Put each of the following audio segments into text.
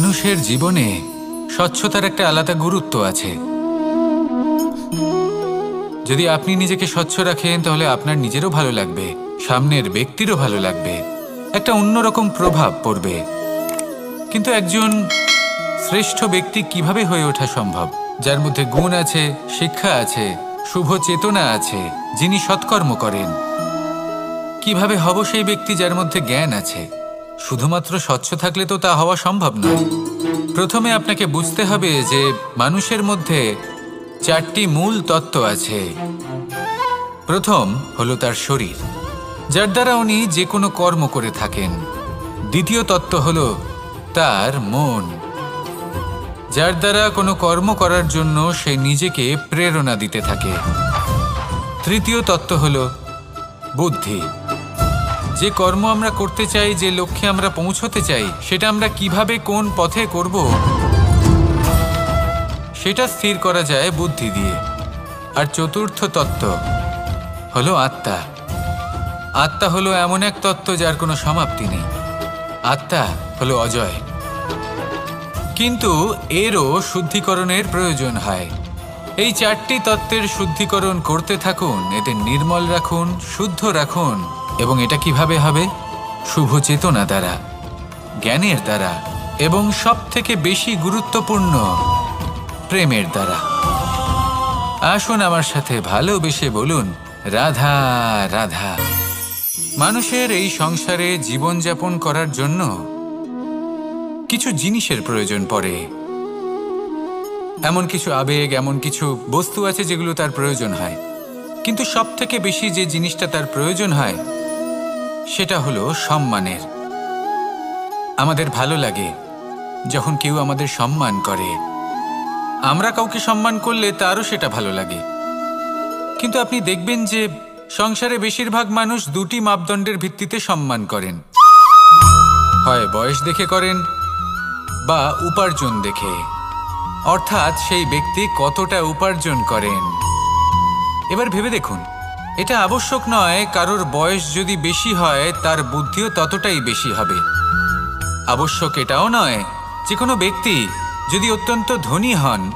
মানুষের জীবনে স্বচ্ছতার একটা আলাদা গুরুত্ব আছে। যদি আপনি নিজেকে স্বচ্ছ রাখেন তাহলে আপনার নিজেরও ভালো লাগবে, সামনের ব্যক্তিরও ভালো লাগবে, একটা অন্যরকম প্রভাব পড়বে। কিন্তু একজন শ্রেষ্ঠ ব্যক্তি কিভাবে হয়ে ওঠা সম্ভব? যার মধ্যে গুণ আছে, শিক্ষা আছে, শুভ চেতনা আছে, যিনি সৎকর্ম করেন। কিভাবে হব সেই ব্যক্তি যার মধ্যে জ্ঞান আছে? শুধুমাত্র স্বচ্ছ থাকলে তো তা হওয়া সম্ভব নয়। প্রথমে আপনাকে বুঝতে হবে যে মানুষের মধ্যে চারটি মূল তত্ত্ব আছে। প্রথম হলো তার শরীর, যার দ্বারা উনি যে কোনো কর্ম করে থাকেন। দ্বিতীয় তত্ত্ব হলো তার মন, যার দ্বারা কোনো কর্ম করার জন্য সে নিজেকে প্রেরণা দিতে থাকে। তৃতীয় তত্ত্ব হলো বুদ্ধি, যে কর্ম আমরা করতে চাই, যে লক্ষ্যে আমরা পৌঁছতে চাই, সেটা আমরা কিভাবে কোন পথে করব সেটা স্থির করা যায় বুদ্ধি দিয়ে। আর চতুর্থ তত্ত্ব হলো আত্মা। আত্মা হলো এমন এক তত্ত্ব যার কোনো সমাপ্তি নেই। আত্মা হলো অজয়। কিন্তু এরও শুদ্ধিকরণের প্রয়োজন হয়। এই চারটি তত্ত্বের শুদ্ধিকরণ করতে থাকুন, এদের নির্মল রাখুন, শুদ্ধ রাখুন। এবং এটা কিভাবে হবে? শুভ চেতনা দ্বারা, জ্ঞানের দ্বারা, এবং সবথেকে বেশি গুরুত্বপূর্ণ প্রেমের দ্বারা। আসুন আমার সাথে ভালোবেসে বলুন, রাধা রাধা। মানুষের এই সংসারে জীবনযাপন করার জন্য কিছু জিনিসের প্রয়োজন পড়ে। এমন কিছু আবেগ, এমন কিছু বস্তু আছে যেগুলো তার প্রয়োজন হয়। কিন্তু সবথেকে বেশি যে জিনিসটা তার প্রয়োজন হয় সেটা হলো সম্মানের। আমাদের ভালো লাগে যখন কেউ আমাদের সম্মান করে। আমরা কাউকে সম্মান করলে তারও সেটা ভালো লাগে। কিন্তু আপনি দেখবেন যে সংসারে বেশিরভাগ মানুষ দুটি মাপদণ্ডের ভিত্তিতে সম্মান করেন। হয় বয়স দেখে করেন বা উপার্জন দেখে, অর্থাৎ সেই ব্যক্তি কতটা উপার্জন করেন। এবার ভেবে দেখুন, এটা আবশ্যক নয় কারোর বয়স যদি বেশি হয় তার বুদ্ধিও ততটাই বেশি হবে। আবশ্যক এটাও নয় যে কোনো ব্যক্তি যদি অত্যন্ত ধনী হন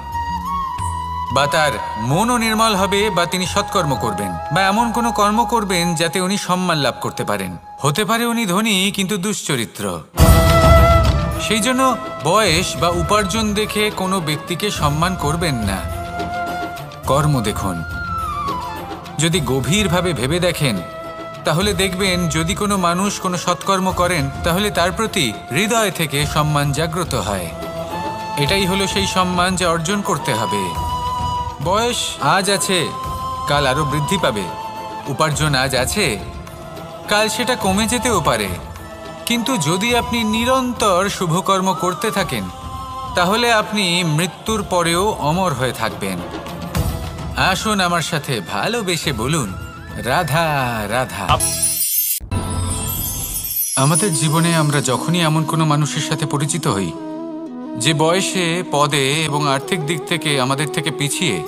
বা তার মনও নির্মল হবে বা তিনি সৎকর্ম করবেন বা এমন কোনো কর্ম করবেন যাতে উনি সম্মান লাভ করতে পারেন। হতে পারে উনি ধনী কিন্তু দুশ্চরিত্র। সেই জন্য বয়স বা উপার্জন দেখে কোনো ব্যক্তিকে সম্মান করবেন না। কর্ম দেখুন। যদি গভীরভাবে ভেবে দেখেন তাহলে দেখবেন যদি কোনো মানুষ কোনো সৎকর্ম করেন তাহলে তার প্রতি হৃদয় থেকে সম্মান জাগ্রত হয়। এটাই হলো সেই সম্মান যা অর্জন করতে হবে। বয়স আজ আছে, কাল আরো বৃদ্ধি পাবে। উপার্জন আজ আছে, কাল সেটা কমে যেতেও পারে। কিন্তু যদি আপনি নিরন্তর শুভকর্ম করতে থাকেন তাহলে আপনি মৃত্যুর পরেও অমর হয়ে থাকবেন। আসুন আমার সাথে ভালোবেসে বলুন, রাধা রাধা। আমাদের জীবনে আমরা যখনই এমন কোনো মানুষের সাথে পরিচিত হই যে বয়সে, পদে এবং আর্থিক দিক থেকে আমাদের থেকে পিছিয়ে,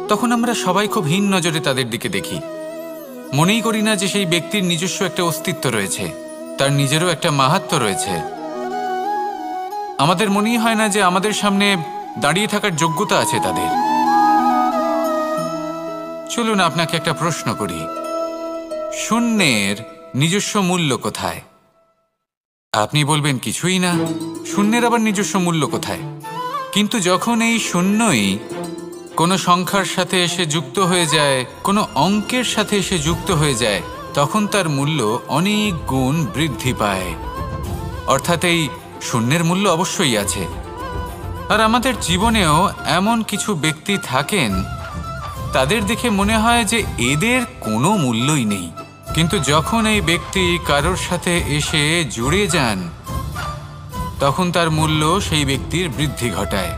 তখন আমরা সবাই খুব হীন নজরে তাদের দিকে দেখি। মনেই করি না যে সেই ব্যক্তির নিজস্ব একটা অস্তিত্ব রয়েছে, তার নিজেরও একটা মাহাত্ম্য রয়েছে। আমাদের মনেই হয় না যে আমাদের সামনে দাঁড়িয়ে থাকার যোগ্যতা আছে তাদের। চলুন আপনাকে একটা প্রশ্ন করি, শূন্যের নিজস্ব মূল্য কোথায়? আপনি বলবেন কিছুই না। শূন্যের আবার নিজস্ব মূল্য কোথায়? কিন্তু যখন এই শূন্যই কোনো সংখ্যার সাথে এসে যুক্ত হয়ে যায়, কোনো অঙ্কের সাথে এসে যুক্ত হয়ে যায়, তখন তার মূল্য অনেক গুণ বৃদ্ধি পায়। অর্থাৎ এই শূন্যের মূল্য অবশ্যই আছে। আর আমাদের জীবনেও এমন কিছু ব্যক্তি থাকেন, তাদের দেখে মনে হয় যে এদের কোনো মূল্যই নেই। কিন্তু যখন এই ব্যক্তি কারোর সাথে এসে জুড়ে যান তখন তার মূল্য সেই ব্যক্তির বৃদ্ধি ঘটায়।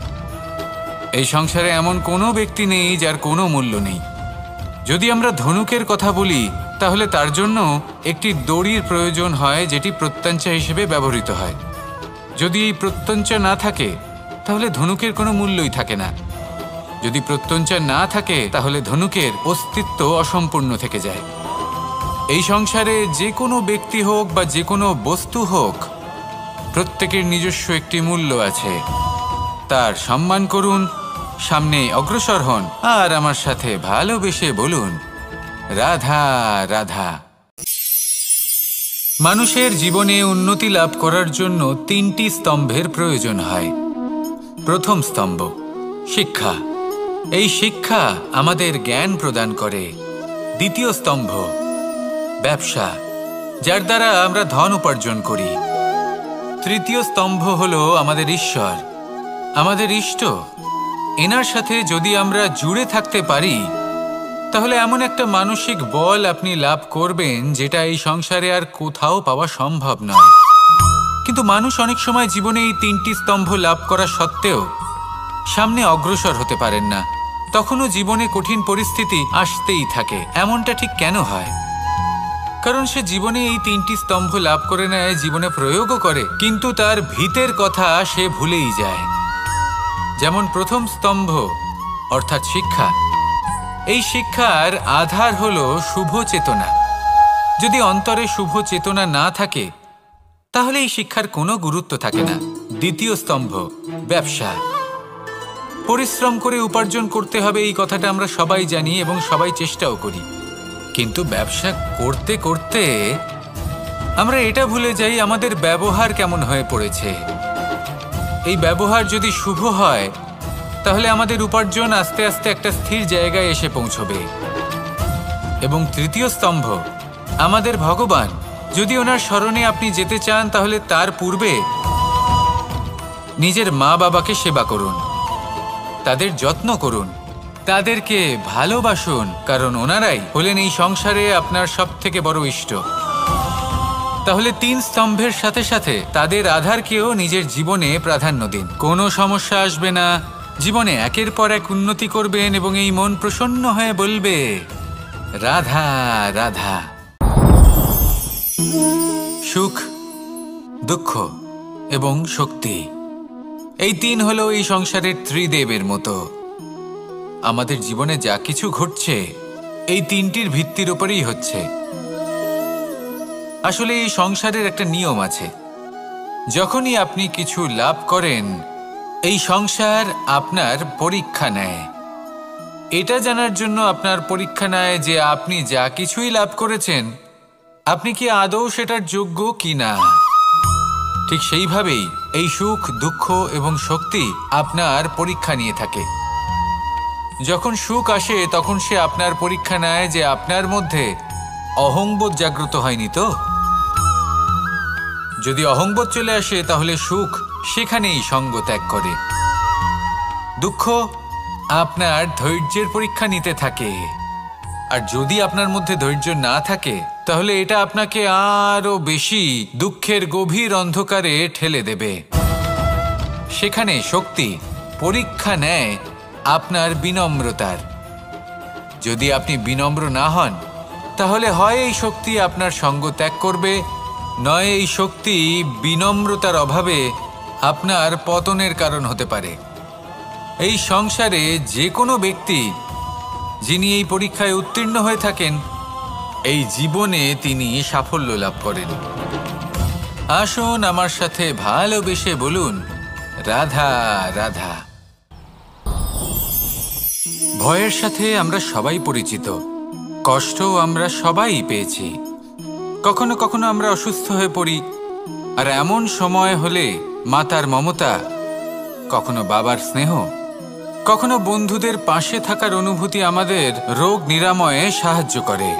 এই সংসারে এমন কোনো ব্যক্তি নেই যার কোনো মূল্য নেই। যদি আমরা ধনুকের কথা বলি তাহলে তার জন্য একটি দড়ির প্রয়োজন হয় যেটি প্রত্যঞ্চা হিসেবে ব্যবহৃত হয়। যদি এই প্রত্যঞ্চা না থাকে তাহলে ধনুকের কোনো মূল্যই থাকে না। যদি প্রত্যঞ্চা না থাকে তাহলে ধনুকের অস্তিত্ব অসম্পূর্ণ থেকে যায়। এই সংসারে যে কোনো ব্যক্তি হোক বা যে কোনো বস্তু হোক, প্রত্যেকের নিজস্ব একটি মূল্য আছে, তার সম্মান করুন, সামনে অগ্রসর হন আর আমার সাথে ভালোবেসে বলুন রাধা রাধা। মানুষের জীবনে উন্নতি লাভ করার জন্য 3টি স্তম্ভের প্রয়োজন হয়। প্রথম স্তম্ভ শিক্ষা। এই শিক্ষা আমাদের জ্ঞান প্রদান করে। দ্বিতীয় স্তম্ভ ব্যবসা, যার দ্বারা আমরা ধন উপার্জন করি। তৃতীয় স্তম্ভ হলো আমাদের ঈশ্বর, আমাদের ইষ্ট। এনার সাথে যদি আমরা জুড়ে থাকতে পারি তাহলে এমন একটা মানসিক বল আপনি লাভ করবেন যেটা এই সংসারে আর কোথাও পাওয়া সম্ভব নয়। কিন্তু মানুষ অনেক সময় জীবনে এই 3টি স্তম্ভ লাভ করা সত্ত্বেও সামনে অগ্রসর হতে পারেন না। তখনও জীবনে কঠিন পরিস্থিতি আসতেই থাকে। এমনটা ঠিক কেন হয়? কারণ সে জীবনে এই 3টি স্তম্ভ লাভ করে নেয়, জীবনে প্রয়োগও করে, কিন্তু তার ভিতের কথা সে ভুলেই যায়। যেমন প্রথম স্তম্ভ অর্থাৎ শিক্ষা। এই শিক্ষার আধার হলো শুভ চেতনা। যদি অন্তরে শুভ চেতনা না থাকে তাহলে এই শিক্ষার কোনো গুরুত্ব থাকে না। দ্বিতীয় স্তম্ভ ব্যবসা। পরিশ্রম করে উপার্জন করতে হবে, এই কথাটা আমরা সবাই জানি এবং সবাই চেষ্টাও করি। কিন্তু ব্যবসা করতে করতে আমরা এটা ভুলে যাই আমাদের ব্যবহার কেমন হয়ে পড়েছে। এই ব্যবহার যদি শুভ হয় তাহলে আমাদের উপার্জন আস্তে আস্তে একটা স্থির জায়গায় এসে পৌঁছবে। এবং তৃতীয় স্তম্ভ আমাদের ভগবান। যদি ওনার শরণে আপনি যেতে চান তাহলে তার পূর্বে নিজের মা বাবাকে সেবা করুন, তাদের যত্ন করুন, তাদেরকে ভালোবাসুন, কারণ ওনারাই হলেন এই সংসারে আপনার সবথেকে বড় ইষ্ট। তাহলে 3 স্তম্ভের সাথে সাথে তাদের আধারকেও নিজের জীবনে প্রাধান্য দিন। কোনো সমস্যা আসবে না, জীবনে একের পর এক উন্নতি করবেন এবং এই মন প্রসন্ন হয়ে বলবে রাধা রাধা। সুখ, দুঃখ এবং শক্তি, এই 3 হলো এই সংসারের ত্রিদেবের মতো। আমাদের জীবনে যা কিছু ঘটছে এই 3টির ভিত্তির উপরেই হচ্ছে। আসলে এই সংসারের একটা নিয়ম আছে, যখনই আপনি কিছু লাভ করেন এই সংসার আপনার পরীক্ষা নেয়। এটা জানার জন্য আপনার পরীক্ষা নেয় যে আপনি যা কিছুই লাভ করেছেন আপনি কি আদৌ সেটার যোগ্য কি না। ঠিক সেইভাবেই এই সুখ, দুঃখ এবং শক্তি আপনার পরীক্ষা নিয়ে থাকে। যখন সুখ আসে তখন সে আপনার পরীক্ষা নেয় যে আপনার মধ্যে অহংবোধ জাগ্রত হয়নি তো। যদি অহংবোধ চলে আসে তাহলে সুখ সেখানেই সঙ্গ ত্যাগ করে। দুঃখ আপনার ধৈর্যের পরীক্ষা নিতে থাকে, আর যদি আপনার মধ্যে ধৈর্য না থাকে তাহলে এটা আপনাকে আরো বেশি দুঃখের গভীর অন্ধকারে ঠেলে দেবে। সেখানে শক্তি পরীক্ষা নেয় আপনার বিনম্রতার। যদি আপনি বিনম্র না হন তাহলে হয় এই শক্তি আপনার সঙ্গ ত্যাগ করবে, নয় এই শক্তি বিনম্রতার অভাবে আপনার পতনের কারণ হতে পারে। এই সংসারে যে কোনো ব্যক্তি যিনি এই পরীক্ষায় উত্তীর্ণ হয়ে থাকেন এই জীবনে তিনি সাফল্য লাভ করেন। আসুন আমার সাথে ভালোবেসে বলুন রাধা রাধা। ভয়ের সাথে আমরা সবাই পরিচিত, কষ্টও আমরা সবাই পেয়েছি। কখনো কখনো আমরা অসুস্থ হয়ে পড়ি, আর এমন সময় হলে মাতার মমতা, কখনো বাবার স্নেহ, কখনো বন্ধুদের পাশে থাকার অনুভূতি আমাদের রোগ নিরাময়ে সাহায্য করে।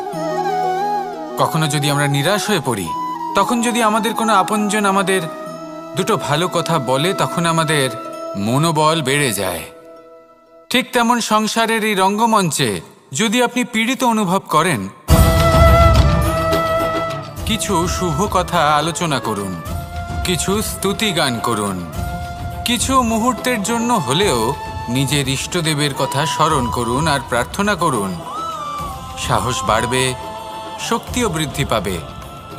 কখনো যদি আমরা নিরাশ হয়ে পড়ি তখন যদি আমাদের কোনো আপনজন আমাদের দুটো ভালো কথা বলে তখন আমাদের মনোবল বেড়ে যায়। ঠিক তেমন সংসারের এই রঙ্গমঞ্চে যদি আপনি পীড়িত অনুভব করেন, কিছু শুভ কথা আলোচনা করুন, কিছু স্তুতি গান করুন, কিছু মুহূর্তের জন্য হলেও নিজের ইষ্টদেবের কথা স্মরণ করুন আর প্রার্থনা করুন। সাহস বাড়বে, শক্তিও বৃদ্ধি পাবে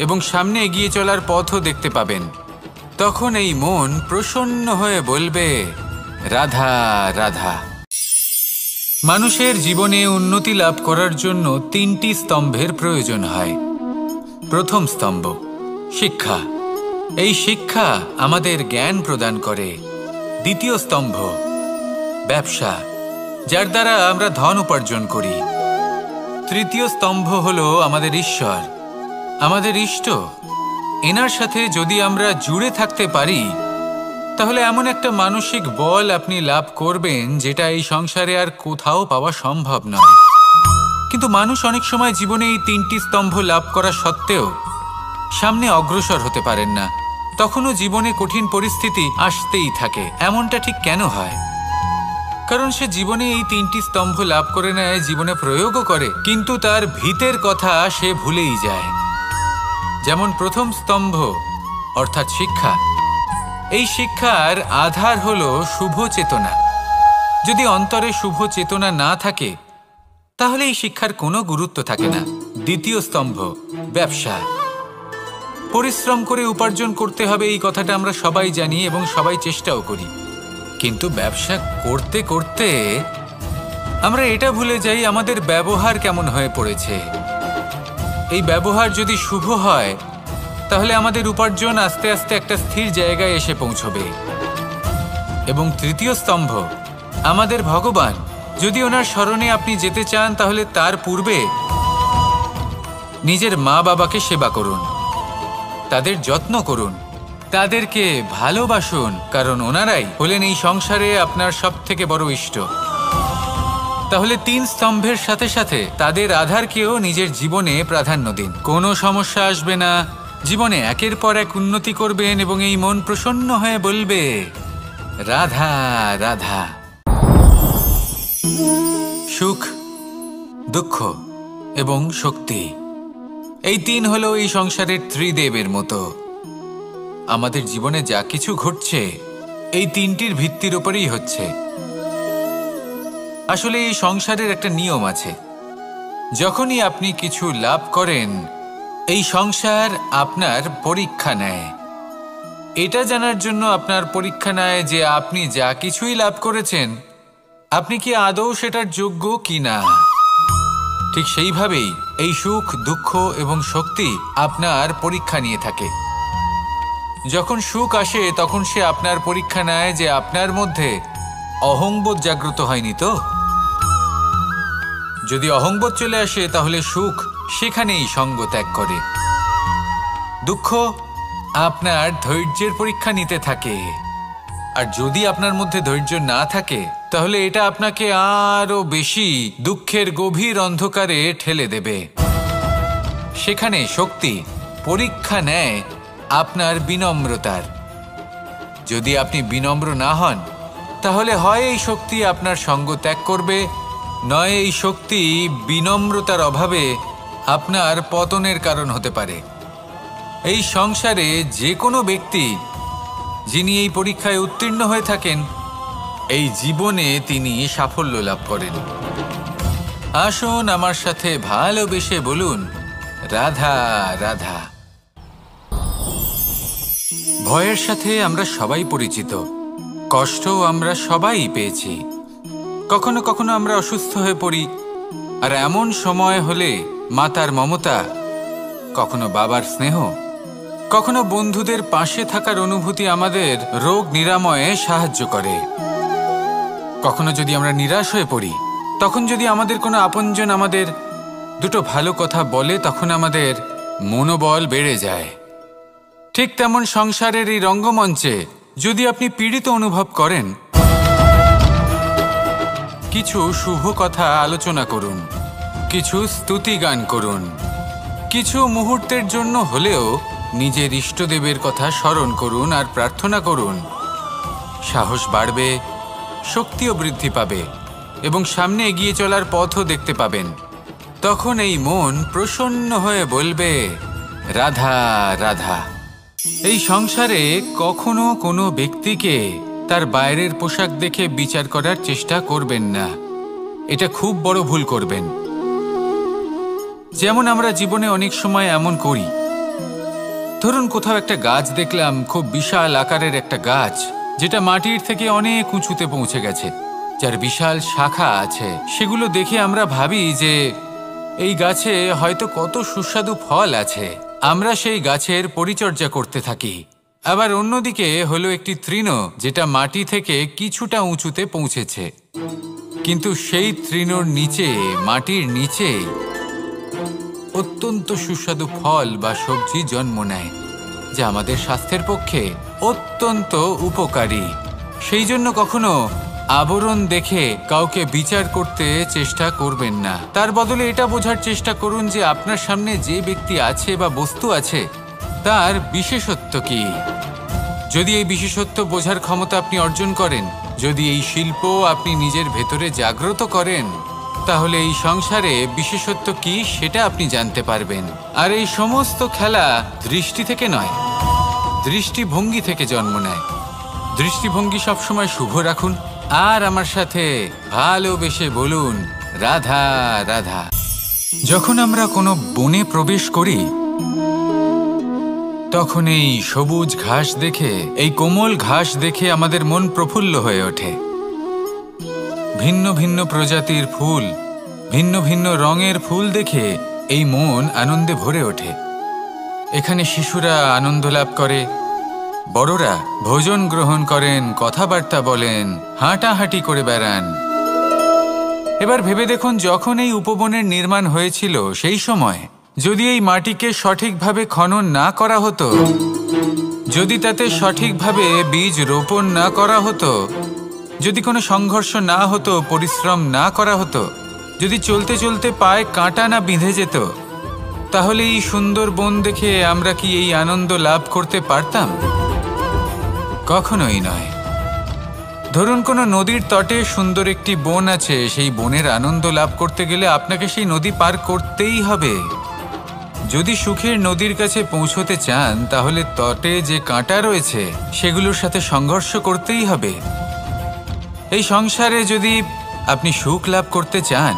এবং সামনে এগিয়ে চলার পথও দেখতে পাবেন। তখন এই মন প্রসন্ন হয়ে বলবে রাধা রাধা। মানুষের জীবনে উন্নতি লাভ করার জন্য 3টি স্তম্ভের প্রয়োজন হয়। প্রথম স্তম্ভ শিক্ষা। এই শিক্ষা আমাদের জ্ঞান প্রদান করে। দ্বিতীয় স্তম্ভ ব্যবসা, যার দ্বারা আমরা ধন উপার্জন করি। তৃতীয় স্তম্ভ হলো আমাদের ঈশ্বর, আমাদের ইষ্ট। এনার সাথে যদি আমরা জুড়ে থাকতে পারি তাহলে এমন একটা মানসিক বল আপনি লাভ করবেন যেটা এই সংসারে আর কোথাও পাওয়া সম্ভব নয়। কিন্তু মানুষ অনেক সময় জীবনে এই তিনটি স্তম্ভ লাভ করা সত্ত্বেও সামনে অগ্রসর হতে পারেন না। তখনও জীবনে কঠিন পরিস্থিতি আসতেই থাকে। এমনটা ঠিক কেন হয়? কারণ সে জীবনে এই তিনটি স্তম্ভ লাভ করে নেয়, জীবনে প্রয়োগও করে, কিন্তু তার ভিতের কথা সে ভুলেই যায়। যেমন প্রথম স্তম্ভ অর্থাৎ শিক্ষা। এই শিক্ষার আধার হলো শুভ চেতনা। যদি অন্তরে শুভ চেতনা না থাকে তাহলে এই শিক্ষার কোনো গুরুত্ব থাকে না। দ্বিতীয় স্তম্ভ ব্যবসা। পরিশ্রম করে উপার্জন করতে হবে, এই কথাটা আমরা সবাই জানি এবং সবাই চেষ্টাও করি। কিন্তু ব্যবসা করতে করতে আমরা এটা ভুলে যাই আমাদের ব্যবহার কেমন হয়ে পড়েছে। এই ব্যবহার যদি শুভ হয় তাহলে আমাদের উপার্জন আস্তে আস্তে একটা স্থির জায়গায় এসে পৌঁছবে। এবং তৃতীয় স্তম্ভ আমাদের ভগবান। যদি ওনার স্মরণে আপনি যেতে চান তাহলে তার পূর্বে নিজের মা বাবাকে সেবা করুন, তাদের যত্ন করুন, তাদেরকে ভালোবাসুন, কারণ ওনারাই হলেন এই সংসারে আপনার সবথেকে বড় ইষ্ট। তাহলে তিন স্তম্ভের সাথে সাথে তাদের আধারকেও নিজের জীবনে প্রাধান্য দিন। কোনো সমস্যা আসবে না, জীবনে একের পর এক উন্নতি করবেন এবং এই মন প্রসন্ন হয়ে বলবে রাধা রাধা। সুখ, দুঃখ এবং শক্তি, এই তিন হলো এই সংসারের ত্রিদেবের মতো। আমাদের জীবনে যা কিছু ঘটছে এই তিনটির ভিত্তির উপরেই হচ্ছে। আসলে এই সংসারের একটা নিয়ম আছে, যখনই আপনি কিছু লাভ করেন এই সংসার আপনার পরীক্ষা নেয়। এটা জানার জন্য আপনার পরীক্ষা নেয় যে আপনি যা কিছুই লাভ করেছেন আপনি কি আদৌ সেটার যোগ্য কি না। ঠিক সেইভাবেই এই সুখ, দুঃখ এবং শক্তি আপনার পরীক্ষা নিয়ে থাকে। যখন সুখ আসে তখন সে আপনার পরীক্ষা নেয় যে আপনার মধ্যে অহংবোধ জাগ্রত হয়নি তো। যদি অহংবোধ চলে আসে তাহলে সুখ সেখানেই সঙ্গ ত্যাগ করে। দুঃখ আপনার ধৈর্যের পরীক্ষা নিতে থাকে, আর যদি আপনার মধ্যে ধৈর্য না থাকে তাহলে এটা আপনাকে আরো বেশি দুঃখের গভীর অন্ধকারে ঠেলে দেবে। সেখানে শক্তি পরীক্ষা নেয় আপনার বিনম্রতার। যদি আপনি বিনম্র না হন তাহলে হয় এই শক্তি আপনার সঙ্গ ত্যাগ করবে, নয় এই শক্তি বিনম্রতার অভাবে আপনার পতনের কারণ হতে পারে। এই সংসারে যে কোনো ব্যক্তি যিনি এই পরীক্ষায় উত্তীর্ণ হয়ে থাকেন এই জীবনে তিনি সাফল্য লাভ করেন। আসুন আমার সাথে ভালোবেসে বলুন রাধা রাধা। ভয়ের সাথে আমরা সবাই পরিচিত, কষ্টও আমরা সবাই পেয়েছি। কখনো কখনো আমরা অসুস্থ হয়ে পড়ি, আর এমন সময় হলে মাতার মমতা, কখনো বাবার স্নেহ, কখনো বন্ধুদের পাশে থাকার অনুভূতি আমাদের রোগ নিরাময়ে সাহায্য করে। কখনো যদি আমরা নিরাশ হয়ে পড়ি, তখন যদি আমাদের কোনো আপনজন আমাদের দুটো ভালো কথা বলে তখন আমাদের মনোবল বেড়ে যায়। ঠিক তেমন সংসারের এই রঙ্গমঞ্চে যদি আপনি পীড়িত অনুভব করেন, কিছু শুভ কথা আলোচনা করুন, কিছু স্তুতি গান করুন, কিছু মুহূর্তের জন্য হলেও নিজের ইষ্টদেবের কথা স্মরণ করুন আর প্রার্থনা করুন। সাহস বাড়বে, শক্তিও বৃদ্ধি পাবে এবং সামনে এগিয়ে চলার পথও দেখতে পাবেন। তখন এই মন প্রসন্ন হয়ে বলবে রাধা রাধা। এই সংসারে কখনো কোনো ব্যক্তিকে তার বাইরের পোশাক দেখে বিচার করার চেষ্টা করবেন না, এটা খুব বড় ভুল করবেন। যেমন আমরা জীবনে অনেক সময় এমন করি, ধরুন কোথাও একটা গাছ দেখলাম, খুব বিশাল আকারের একটা গাছ যেটা মাটির থেকে অনেক উঁচুতে পৌঁছে গেছে, যার বিশাল শাখা আছে। সেগুলো দেখে আমরা ভাবি যে এই গাছে হয়তো কত সুস্বাদু ফল আছে। আমরা সেই গাছের পরিচর্যা করতে থাকি, আবার অন্যদিকে হলো একটি তৃণ, যেটা মাটি থেকে কিছুটা উঁচুতে পৌঁছেছে, কিন্তু সেই তৃণর নিচে, মাটির নিচে অত্যন্ত সুস্বাদু ফল বা সবজি জন্ম নেয়, যা আমাদের স্বাস্থ্যের পক্ষে অত্যন্ত উপকারী। সেই জন্য কখনো আবরণ দেখে কাউকে বিচার করতে চেষ্টা করবেন না। তার বদলে এটা বোঝার চেষ্টা করুন যে আপনার সামনে যে ব্যক্তি আছে বা বস্তু আছে তার বিশেষত্ব কি। যদি এই বিশেষত্ব বোঝার ক্ষমতা আপনি অর্জন করেন, যদি এই শিল্প আপনি নিজের ভেতরে জাগ্রত করেন, তাহলে এই সংসারে বিশেষত্ব কি সেটা আপনি জানতে পারবেন। আর এই সমস্ত খেলা দৃষ্টি থেকে নয়, দৃষ্টিভঙ্গি থেকে জন্ম নেয়। দৃষ্টিভঙ্গি সবসময় শুভ রাখুন আর আমার সাথে ভালোবেসে বলুন, রাধা রাধা। যখন আমরা কোনো বনে প্রবেশ করি, তখন এই সবুজ ঘাস দেখে, এই কোমল ঘাস দেখে আমাদের মন প্রফুল্ল হয়ে ওঠে। ভিন্ন ভিন্ন প্রজাতির ফুল, ভিন্ন ভিন্ন রঙের ফুল দেখে এই মন আনন্দে ভরে ওঠে। এখানে শিশুরা আনন্দ লাভ করে, বড়রা ভোজন গ্রহণ করেন, কথাবার্তা বলেন, হাঁটাহাঁটি করে বেড়ান। এবার ভেবে দেখুন, যখন এই উপবনের নির্মাণ হয়েছিল সেই সময় যদি এই মাটিকে সঠিকভাবে খনন না করা হতো, যদি তাতে সঠিকভাবে বীজ রোপণ না করা হতো, যদি কোনো সংঘর্ষ না হতো, পরিশ্রম না করা হতো, যদি চলতে চলতে পায়ে কাঁটা না বিঁধে যেত, তাহলে এই সুন্দর বন দেখে আমরা কি এই আনন্দ লাভ করতে পারতাম? কখনোই নয়। ধরুন কোনো নদীর তটে সুন্দর একটি বন আছে, সেই বনের আনন্দ লাভ করতে গেলে আপনাকে সেই নদী পার করতেই হবে। যদি সুখের নদীর কাছে পৌঁছতে চান, তাহলে তটে যে কাঁটা রয়েছে সেগুলোর সাথে সংঘর্ষ করতেই হবে। এই সংসারে যদি আপনি সুখ লাভ করতে চান,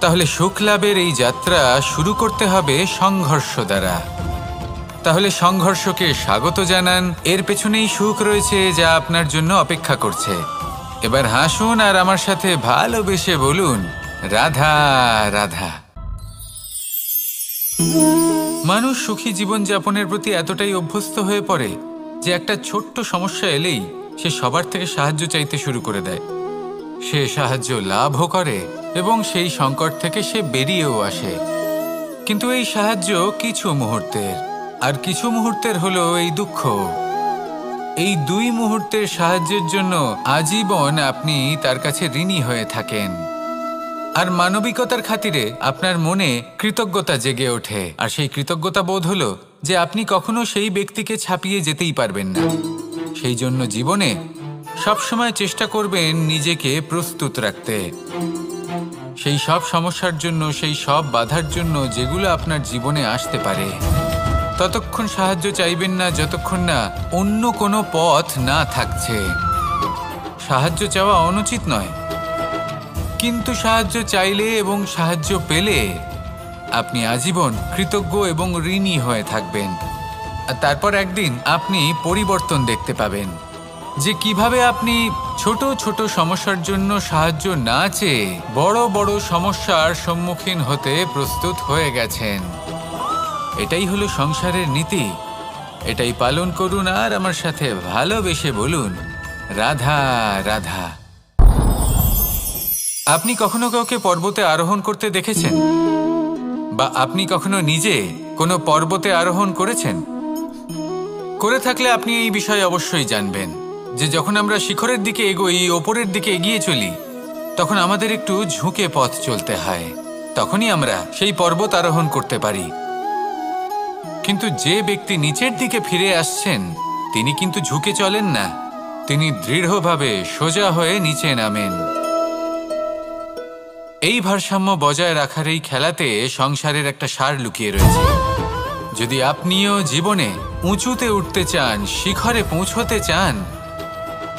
তাহলে সুখ লাভের এই যাত্রা শুরু করতে হবে সংঘর্ষ দ্বারা। তাহলে সংঘর্ষকে স্বাগত জানান, এর পেছনেই সুখ রয়েছে যা আপনার জন্য অপেক্ষা করছে। এবার হাসুন আর আমার সাথে ভালোবেসে বলুন, রাধা রাধা। মানুষ সুখী জীবনযাপনের প্রতি এতটাই অভ্যস্ত হয়ে পড়ে যে একটা ছোট্ট সমস্যা এলেই সে সবার থেকে সাহায্য চাইতে শুরু করে দেয়। সে সাহায্য লাভও করে এবং সেই সংকট থেকে সে বেরিয়েও আসে। কিন্তু এই সাহায্য কিছু মুহূর্তের, আর কিছু মুহূর্তের হলো এই দুঃখ। এই দুই মুহূর্তের সাহায্যের জন্য আজীবন আপনি তার কাছে ঋণী হয়ে থাকেন। আর মানবিকতার খাতিরে আপনার মনে কৃতজ্ঞতা জেগে ওঠে, আর সেই কৃতজ্ঞতা বোধ হলো যে আপনি কখনো সেই ব্যক্তিকে ছাপিয়ে যেতেই পারবেন না। সেই জন্য জীবনে সবসময় চেষ্টা করবেন নিজেকে প্রস্তুত রাখতে সেই সব সমস্যার জন্য, সেই সব বাধার জন্য যেগুলো আপনার জীবনে আসতে পারে। ততক্ষণ সাহায্য চাইবেন না যতক্ষণ না অন্য কোনো পথ না থাকছে। সাহায্য চাওয়া অনুচিত নয়, কিন্তু সাহায্য চাইলে এবং সাহায্য পেলে আপনি আজীবন কৃতজ্ঞ এবং ঋণী হয়ে থাকবেন। আর তারপর একদিন আপনি পরিবর্তন দেখতে পাবেন যে কিভাবে আপনি ছোট ছোট সমস্যার জন্য সাহায্য না চেয়ে বড় বড় সমস্যার সম্মুখীন হতে প্রস্তুত হয়ে গেছেন। এটাই হলো সংসারের নীতি। এটাই পালন করুন আর আমার সাথে ভালোবেসে বলুন, রাধা রাধা। আপনি কখনো কাউকে পর্বতে আরোহণ করতে দেখেছেন? বা আপনি কখনো নিজে কোনো পর্বতে আরোহণ করেছেন? করে থাকলে আপনি এই বিষয়ে অবশ্যই জানবেন যে যখন আমরা শিখরের দিকে এগোই, ওপরের দিকে এগিয়ে চলি, তখন আমাদের একটু ঝুঁকে পথ চলতে হয়। তখনই আমরা সেই পর্বত আরোহণ করতে পারি। কিন্তু যে ব্যক্তি নিচের দিকে ফিরে আসছেন, তিনি কিন্তু ঝুঁকে চলেন না, তিনি দৃঢ়ভাবে সোজা হয়ে নিচে নামেন। এই ভারসাম্য বজায় রাখার এই খেলাতে সংসারের একটা সার লুকিয়ে রয়েছে। যদি আপনিও জীবনে উঁচুতে উঠতে চান, শিখরে পৌঁছতে চান,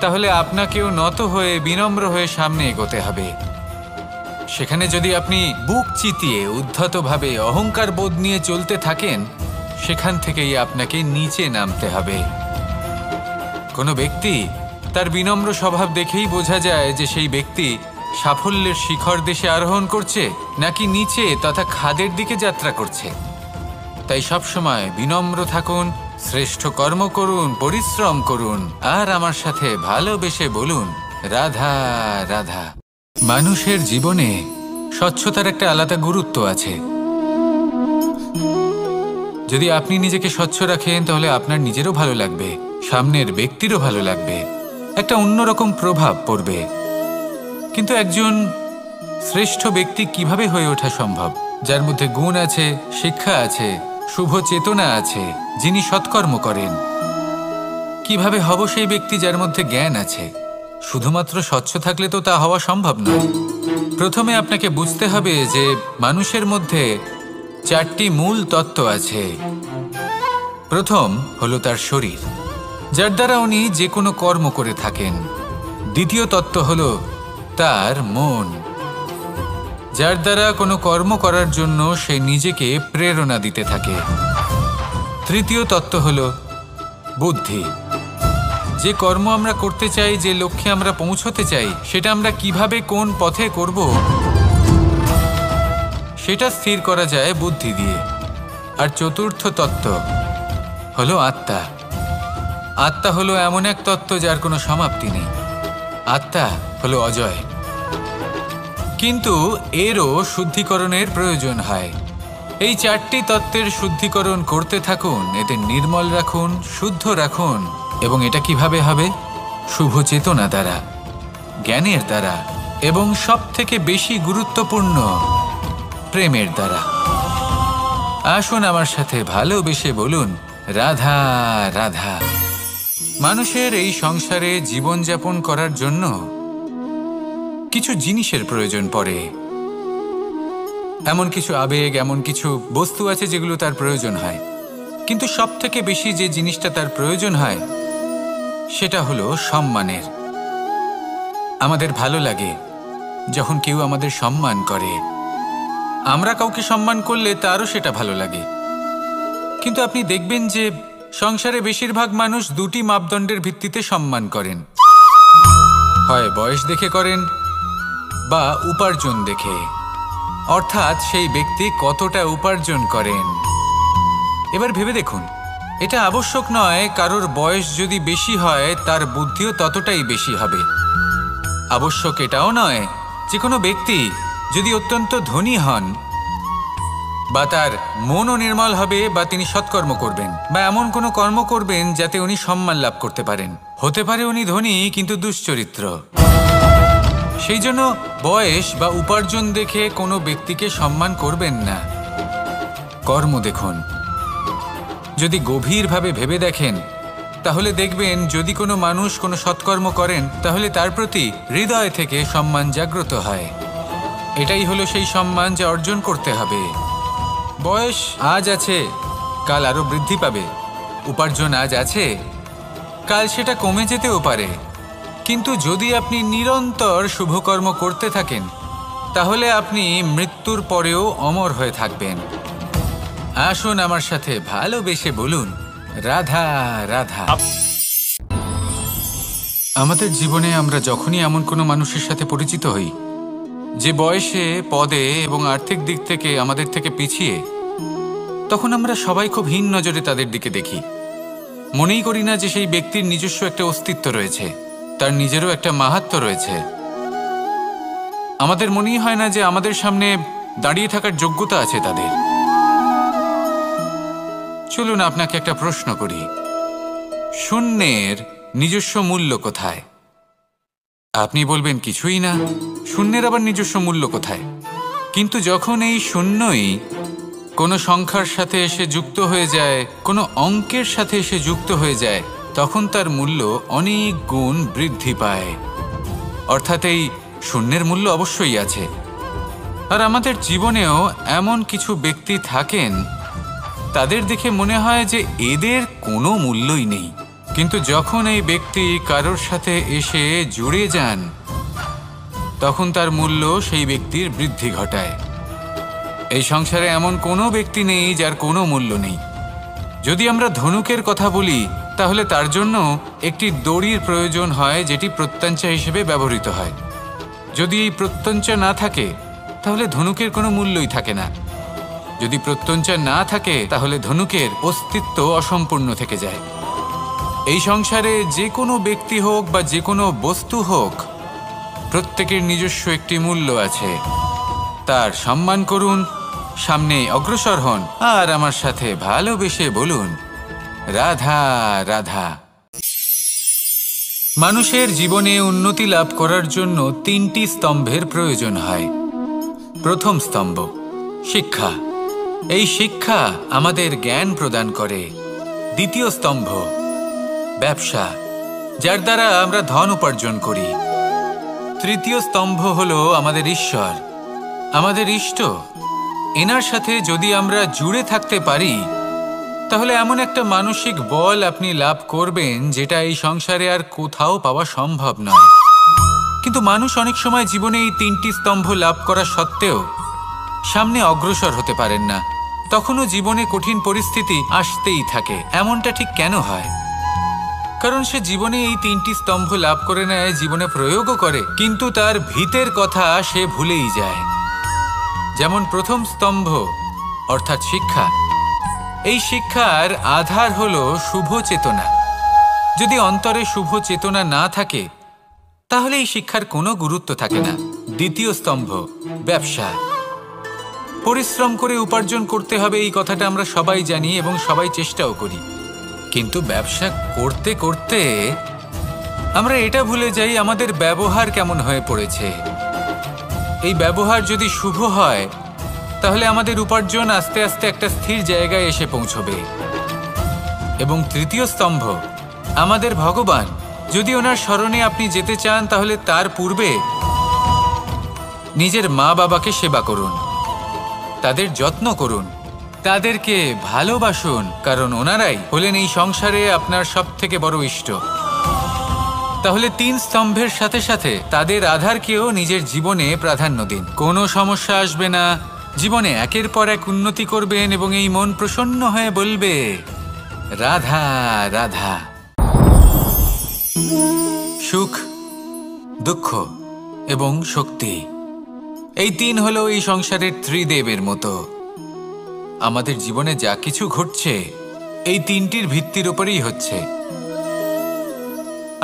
তাহলে আপনাকেও নত হয়ে, বিনম্র হয়ে সামনে এগোতে হবে। সেখানে যদি আপনি বুক চিতিয়ে উদ্ধতভাবে অহংকার বোধ নিয়ে চলতে থাকেন, সেখান থেকেই আপনাকে নিচে নামতে হবে। কোনো ব্যক্তি তার বিনম্র স্বভাব দেখেই বোঝা যায় যে সেই ব্যক্তি সাফল্যের শিখর দেশে আরোহণ করছে নাকি নিচে তথা খাদের দিকে যাত্রা করছে। তাই সবসময় বিনম্র থাকুন, শ্রেষ্ঠ কর্ম করুন, পরিশ্রম করুন, আর আমার সাথে ভালোবেসে বলুন রাধা রাধা। মানুষের জীবনে স্বচ্ছতার একটা আলাদা গুরুত্ব আছে। যদি আপনি নিজেকে স্বচ্ছ রাখেন তাহলে আপনার নিজেরও ভালো লাগবে, সামনের ব্যক্তিরও ভালো লাগবে, একটা অন্যরকম প্রভাব পড়বে। কিন্তু একজন শ্রেষ্ঠ ব্যক্তি কিভাবে হয়ে ওঠা সম্ভব? যার মধ্যে গুণ আছে, শিক্ষা আছে, শুভ চেতনা আছে, যিনি সৎকর্ম করেন। কিভাবে হব সেই ব্যক্তি যার মধ্যে জ্ঞান আছে? শুধুমাত্র স্বচ্ছ থাকলে তো তা হওয়া সম্ভব নয়। প্রথমে আপনাকে বুঝতে হবে যে মানুষের মধ্যে 4টি মূল তত্ত্ব আছে। প্রথম হলো তার শরীর, যার দ্বারা উনি যে কোনো কর্ম করে থাকেন। দ্বিতীয় তত্ত্ব হলো তার মন, যার দ্বারা কোনো কর্ম করার জন্য সে নিজেকে প্রেরণা দিতে থাকে। তৃতীয় তত্ত্ব হলো বুদ্ধি, যে কর্ম আমরা করতে চাই, যে লক্ষ্যে আমরা পৌঁছতে চাই, সেটা আমরা কিভাবে কোন পথে করব সেটা স্থির করা যায় বুদ্ধি দিয়ে। আর চতুর্থ তত্ত্ব হলো আত্মা। আত্মা হলো এমন এক তত্ত্ব যার কোনো সমাপ্তি নেই। আত্মা হলো অজয়। কিন্তু এরও শুদ্ধিকরণের প্রয়োজন হয়। এই 4টি তত্ত্বের শুদ্ধিকরণ করতে থাকুন, এদের নির্মল রাখুন, শুদ্ধ রাখুন। এবং এটা কিভাবে হবে? শুভ চেতনা দ্বারা, জ্ঞানের দ্বারা, এবং সবথেকে বেশি গুরুত্বপূর্ণ প্রেমের দ্বারা। আসুন আমার সাথে ভালোবেসে বলুন রাধা রাধা। মানুষের এই সংসারে জীবনযাপন করার জন্য কিছু জিনিসের প্রয়োজন পড়ে। এমন কিছু আবেগ, এমন কিছু বস্তু আছে যেগুলো তার প্রয়োজন হয়। কিন্তু সবথেকে বেশি যে জিনিসটা তার প্রয়োজন হয় সেটা হলো সম্মানের। আমাদের ভালো লাগে যখন কেউ আমাদের সম্মান করে। আমরা কাউকে সম্মান করলে তারও সেটা ভালো লাগে। কিন্তু আপনি দেখবেন যে সংসারে বেশিরভাগ মানুষ 2টি মাপদণ্ডের ভিত্তিতে সম্মান করেন। হয় বয়স দেখে করেন বা উপার্জন দেখে, অর্থাৎ সেই ব্যক্তি কতটা উপার্জন করেন। এবার ভেবে দেখুন, এটা আবশ্যক নয় কারোর বয়স যদি বেশি হয় তার বুদ্ধিও ততটাই বেশি হবে। আবশ্যক এটাও নয় যে কোনো ব্যক্তি যদি অত্যন্ত ধনী হন বা তার মনও নির্মল হবে বা তিনি সৎকর্ম করবেন বা এমন কোনো কর্ম করবেন যাতে উনি সম্মান লাভ করতে পারেন। হতে পারে উনি ধনী কিন্তু দুশ্চরিত্র। সেই জন্য বয়স বা উপার্জন দেখে কোনো ব্যক্তিকে সম্মান করবেন না। কর্ম দেখুন। যদি গভীরভাবে ভেবে দেখেন তাহলে দেখবেন যদি কোনো মানুষ কোনো সৎকর্ম করেন তাহলে তার প্রতি হৃদয় থেকে সম্মান জাগ্রত হয়। এটাই হলো সেই সম্মান যা অর্জন করতে হবে। বয়স আজ আছে, কাল আরো বৃদ্ধি পাবে। উপার্জন আজ আছে, কাল সেটা কমে যেতেও পারে। কিন্তু যদি আপনি নিরন্তর শুভকর্ম করতে থাকেন তাহলে আপনি মৃত্যুর পরেও অমর হয়ে থাকবেন। আসুন আমার সাথে ভালোবেসে বলুন রাধা রাধা। আমাদের জীবনে আমরা যখনই এমন কোনো মানুষের সাথে পরিচিত হই যে বয়সে, পদে এবং আর্থিক দিক থেকে আমাদের থেকে পিছিয়ে, তখন আমরা সবাই খুব হীন নজরে তাদের দিকে দেখি। মনেই করি না যে সেই ব্যক্তির নিজস্ব একটা অস্তিত্ব রয়েছে, তার নিজেরও একটা মাহাত্ম্য রয়েছে। আমাদের মনেই হয় না যে আমাদের সামনে দাঁড়িয়ে থাকার যোগ্যতা আছে তাদের। চলুন আপনাকে একটা প্রশ্ন করি, শূন্যের নিজস্ব মূল্য কোথায়? আপনি বলবেন কিছুই না। শূন্যের আবার নিজস্ব মূল্য কোথায়? কিন্তু যখন এই শূন্যই কোনো সংখ্যার সাথে এসে যুক্ত হয়ে যায়, কোনো অঙ্কের সাথে এসে যুক্ত হয়ে যায়, তখন তার মূল্য অনেক গুণ বৃদ্ধি পায়। অর্থাৎ এই শূন্যের মূল্য অবশ্যই আছে। আর আমাদের জীবনেও এমন কিছু ব্যক্তি থাকেন, তাদের দেখে মনে হয় যে এদের কোনো মূল্যই নেই। কিন্তু যখন এই ব্যক্তি কারোর সাথে এসে জুড়ে যান তখন তার মূল্য সেই ব্যক্তির বৃদ্ধি ঘটায়। এই সংসারে এমন কোনো ব্যক্তি নেই যার কোনো মূল্য নেই। যদি আমরা ধনুকের কথা বলি তাহলে তার জন্য একটি দড়ির প্রয়োজন হয় যেটি প্রত্যঞ্চা হিসেবে ব্যবহৃত হয়। যদি এই প্রত্যঞ্চা না থাকে তাহলে ধনুকের কোনো মূল্যই থাকে না। যদি প্রত্যঞ্চা না থাকে তাহলে ধনুকের অস্তিত্ব অসম্পূর্ণ থেকে যায়। এই সংসারে যে কোনো ব্যক্তি হোক বা যে কোনো বস্তু হোক, প্রত্যেকের নিজস্ব একটি মূল্য আছে। তার সম্মান করুন, সামনে অগ্রসর হন, আর আমার সাথে ভালোবেসে বলুন রাধা রাধা। মানুষের জীবনে উন্নতি লাভ করার জন্য 3টি স্তম্ভের প্রয়োজন হয়। প্রথম স্তম্ভ শিক্ষা। এই শিক্ষা আমাদের জ্ঞান প্রদান করে। দ্বিতীয় স্তম্ভ ব্যবসা, যার দ্বারা আমরা ধন উপার্জন করি। তৃতীয় স্তম্ভ হলো আমাদের ঈশ্বর, আমাদের ইষ্ট। এনার সাথে যদি আমরা জুড়ে থাকতে পারি তাহলে এমন একটা মানসিক বল আপনি লাভ করবেন যেটা এই সংসারে আর কোথাও পাওয়া সম্ভব নয়। কিন্তু মানুষ অনেক সময় জীবনে এই 3টি স্তম্ভ লাভ করা সত্ত্বেও সামনে অগ্রসর হতে পারেন না। তখনও জীবনে কঠিন পরিস্থিতি আসতেই থাকে। এমনটা ঠিক কেন হয়? কারণ সে জীবনে এই 3টি স্তম্ভ লাভ করে নেয়, জীবনে প্রয়োগও করে, কিন্তু তার ভিতের কথা সে ভুলেই যায়। যেমন প্রথম স্তম্ভ অর্থাৎ শিক্ষা। এই শিক্ষার আধার হলো শুভ চেতনা। যদি অন্তরে শুভ চেতনা না থাকে তাহলে এই শিক্ষার কোনো গুরুত্ব থাকে না। দ্বিতীয় স্তম্ভ ব্যবসা। পরিশ্রম করে উপার্জন করতে হবে, এই কথাটা আমরা সবাই জানি এবং সবাই চেষ্টাও করি। কিন্তু ব্যবসা করতে করতে আমরা এটা ভুলে যাই আমাদের ব্যবহার কেমন হয়ে পড়েছে। এই ব্যবহার যদি শুভ হয় তাহলে আমাদের উপার্জন আস্তে আস্তে একটা স্থির জায়গায় এসে পৌঁছবে। এবং তৃতীয় স্তম্ভ আমাদের ভগবান। যদি ওনার শরণে আপনি যেতে চান তাহলে তার পূর্বে নিজের মা বাবাকে সেবা করুন, তাদের যত্ন করুন, তাদেরকে ভালোবাসুন, কারণ ওনারাই হলেন এই সংসারে আপনার সবথেকে বড় ইষ্ট। তাহলে 3 স্তম্ভের সাথে সাথে তাদের আধারকেও নিজের জীবনে প্রাধান্য দিন। কোনো সমস্যা আসবে না, জীবনে একের পর এক উন্নতি করবেন এবং এই মন প্রসন্ন হয়ে বলবে রাধা রাধা। সুখ, দুঃখ এবং শক্তি, এই 3 হলো এই সংসারের ত্রিদেবের মতো। আমাদের জীবনে যা কিছু ঘটছে এই 3টির ভিত্তির উপরেই হচ্ছে।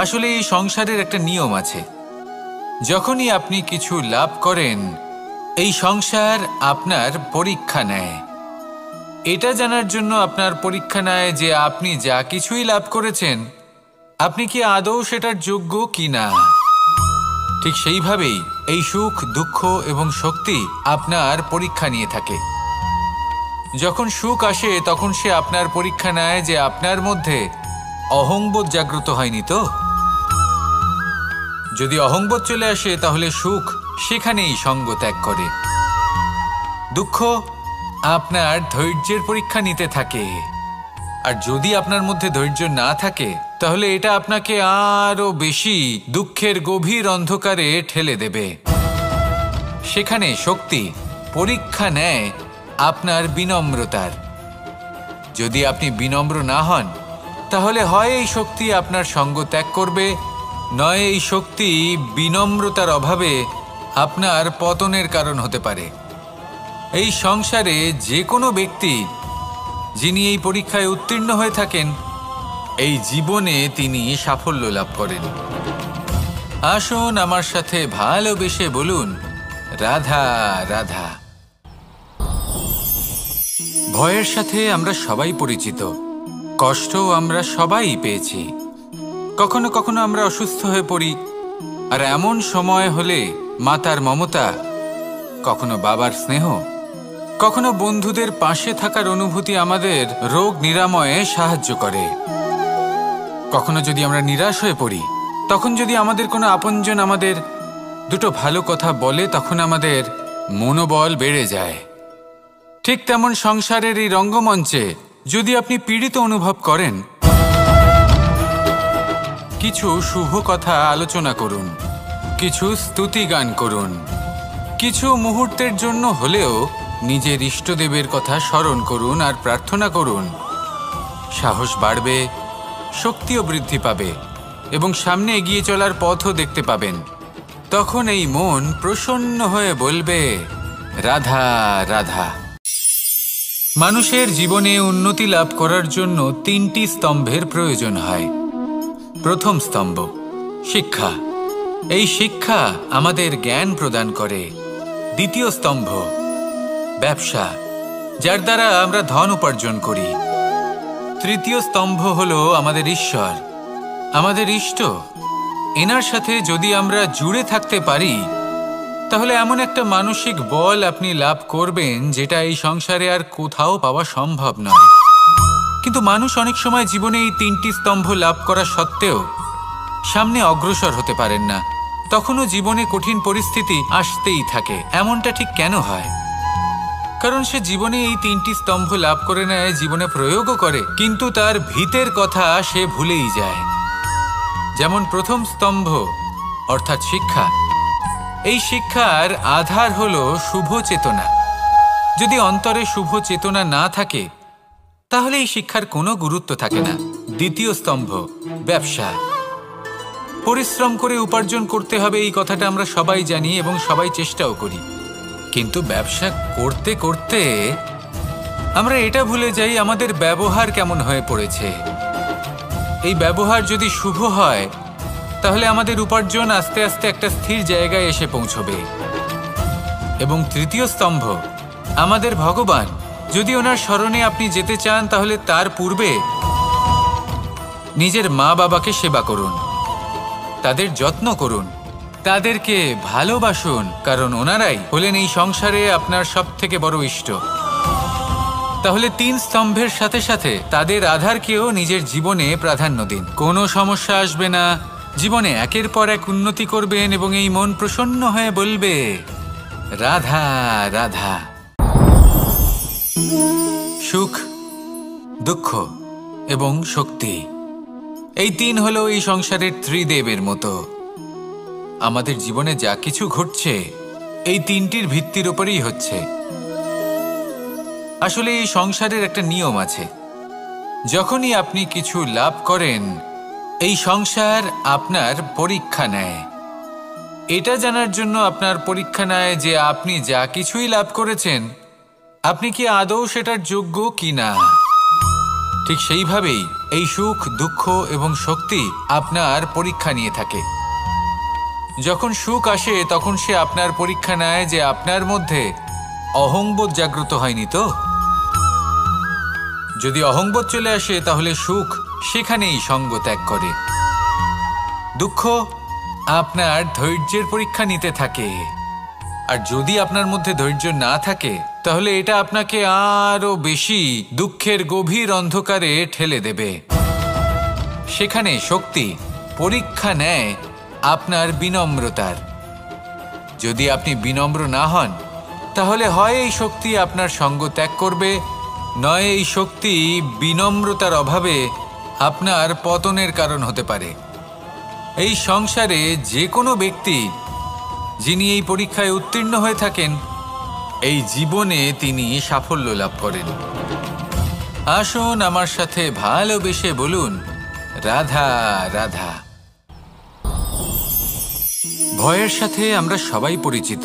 আসলে এই সংসারের একটা নিয়ম আছে, যখনই আপনি কিছু লাভ করেন এই সংসার আপনার পরীক্ষা নেয়। এটা জানার জন্য আপনার পরীক্ষা নেয় যে আপনি যা কিছুই লাভ করেছেন আপনি কি আদৌ সেটার যোগ্য কি না। ঠিক সেইভাবেই এই সুখ, দুঃখ এবং শক্তি আপনার পরীক্ষা নিয়ে থাকে। যখন সুখ আসে তখন সে আপনার পরীক্ষা নেয় যে আপনার মধ্যে অহংবোধ জাগ্রত হয়নি তো। যদি অহংবোধ চলে আসে তাহলে সুখ সেখানেই সঙ্গ ত্যাগ করে। দুঃখ আপনার ধৈর্যের পরীক্ষা নিতে থাকে, আর যদি আপনার মধ্যে ধৈর্য না থাকে তাহলে এটা আপনাকে আরো বেশি দুঃখের গভীর অন্ধকারে ঠেলে দেবে। সেখানে শক্তি পরীক্ষা নেয় আপনার বিনম্রতার। যদি আপনি বিনম্র না হন তাহলে হয় এই শক্তি আপনার সঙ্গ ত্যাগ করবে, নয় এই শক্তি বিনম্রতার অভাবে আপনার পতনের কারণ হতে পারে। এই সংসারে যে কোনো ব্যক্তি যিনি এই পরীক্ষায় উত্তীর্ণ হয়ে থাকেন এই জীবনে তিনি সাফল্য লাভ করেন। আসুন আমার সাথে ভালোবেসে বলুন রাধা রাধা। ভয়ের সাথে আমরা সবাই পরিচিত, কষ্টও আমরা সবাই পেয়েছি। কখনো কখনো আমরা অসুস্থ হয়ে পড়ি, আর এমন সময় হলে মাতার মমতা, কখনো বাবার স্নেহ, কখনো বন্ধুদের পাশে থাকার অনুভূতি আমাদের রোগ নিরাময়ে সাহায্য করে। কখনো যদি আমরা নিরাশ হয়ে পড়ি, তখন যদি আমাদের কোনো আপনজন আমাদের দুটো ভালো কথা বলে তখন আমাদের মনোবল বেড়ে যায়। ঠিক তেমন সংসারের এই রঙ্গমঞ্চে যদি আপনি পীড়িত অনুভব করেন, কিছু শুভ কথা আলোচনা করুন, কিছু স্তুতি গান করুন, কিছু মুহূর্তের জন্য হলেও নিজের ইষ্টদেবের কথা স্মরণ করুন আর প্রার্থনা করুন। সাহস বাড়বে, শক্তিও বৃদ্ধি পাবে এবং সামনে এগিয়ে চলার পথও দেখতে পাবেন। তখন এই মন প্রসন্ন হয়ে বলবে রাধা রাধা। মানুষের জীবনে উন্নতি লাভ করার জন্য তিনটি স্তম্ভের প্রয়োজন হয়। প্রথম স্তম্ভ শিক্ষা। এই শিক্ষা আমাদের জ্ঞান প্রদান করে। দ্বিতীয় স্তম্ভ ব্যবসা, যার দ্বারা আমরা ধন উপার্জন করি। তৃতীয় স্তম্ভ হলো আমাদের ঈশ্বর, আমাদের ইষ্ট। এনার সাথে যদি আমরা জুড়ে থাকতে পারি তাহলে এমন একটা মানসিক বল আপনি লাভ করবেন যেটা এই সংসারে আর কোথাও পাওয়া সম্ভব নয়। কিন্তু মানুষ অনেক সময় জীবনে এই তিনটি স্তম্ভ লাভ করা সত্ত্বেও সামনে অগ্রসর হতে পারেন না। তখনও জীবনে কঠিন পরিস্থিতি আসতেই থাকে। এমনটা ঠিক কেন হয়? কারণ সে জীবনে এই তিনটি স্তম্ভ লাভ করে নেয়, জীবনে প্রয়োগও করে, কিন্তু তার ভিতের কথা সে ভুলেই যায়। যেমন প্রথম স্তম্ভ অর্থাৎ শিক্ষা। এই শিক্ষার আধার হলো শুভ চেতনা। যদি অন্তরে শুভ চেতনা না থাকে তাহলে এই শিক্ষার কোনো গুরুত্ব থাকে না। দ্বিতীয় স্তম্ভ ব্যবসা। পরিশ্রম করে উপার্জন করতে হবে, এই কথাটা আমরা সবাই জানি এবং সবাই চেষ্টাও করি। কিন্তু ব্যবসা করতে করতে আমরা এটা ভুলে যাই আমাদের ব্যবহার কেমন হয়ে পড়েছে। এই ব্যবহার যদি শুভ হয় তাহলে আমাদের উপার্জন আস্তে আস্তে একটা স্থির জায়গায় এসে পৌঁছবে। এবং তৃতীয় স্তম্ভ আমাদের ভগবান। যদি ওনার স্মরণে আপনি যেতে চান তাহলে তার পূর্বে নিজের মা বাবাকে সেবা করুন, তাদের যত্ন করুন, তাদেরকে ভালোবাসুন, কারণ ওনারাই হলেন এই সংসারে আপনার সবথেকে বড় ইষ্ট। তাহলে তিন স্তম্ভের সাথে সাথে তাদের আধারকেও নিজের জীবনে প্রাধান্য দিন। কোনো সমস্যা আসবে না, জীবনে একের পর এক উন্নতি করবেন এবং এই মন প্রসন্ন হয়ে বলবে রাধা রাধা। সুখ, দুঃখ এবং শক্তি, এই তিন হলো এই সংসারের ত্রিদেবের মতো। আমাদের জীবনে যা কিছু ঘটছে এই তিনটির ভিত্তির উপরেই হচ্ছে। আসলে এই সংসারের একটা নিয়ম আছে, যখনই আপনি কিছু লাভ করেন এই সংসার আপনার পরীক্ষা নেয়। এটা জানার জন্য আপনার পরীক্ষা নেয় যে আপনি যা কিছুই লাভ করেছেন আপনি কি আদৌ সেটার যোগ্য কি না। ঠিক সেইভাবেই এই সুখ, দুঃখ এবং শক্তি আপনার পরীক্ষা নিয়ে থাকে। যখন সুখ আসে তখন সে আপনার পরীক্ষা নেয় যে আপনার মধ্যে অহংবোধ জাগ্রত হয়নি তো। যদি অহংবোধ চলে আসে তাহলে সুখ সেখানেই সঙ্গ ত্যাগ করে। দুঃখ আপনার ধৈর্যের পরীক্ষা নিতে থাকে, আর যদি আপনার মধ্যে ধৈর্য না থাকে তাহলে এটা আপনাকে আরো বেশি দুঃখের গভীর অন্ধকারে ঠেলে দেবে। সেখানে শক্তি পরীক্ষা নেয় আপনার বিনম্রতার। যদি আপনি বিনম্র না হন তাহলে হয় এই শক্তি আপনার সঙ্গ ত্যাগ করবে, নয় এই শক্তি বিনম্রতার অভাবে আপনার পতনের কারণ হতে পারে। এই সংসারে যে কোনো ব্যক্তি যিনি এই পরীক্ষায় উত্তীর্ণ হয়ে থাকেন এই জীবনে তিনি সাফল্য লাভ করেন। আসুন আমার সাথে ভালোবেসে বলুন রাধা রাধা। ভয়ের সাথে আমরা সবাই পরিচিত,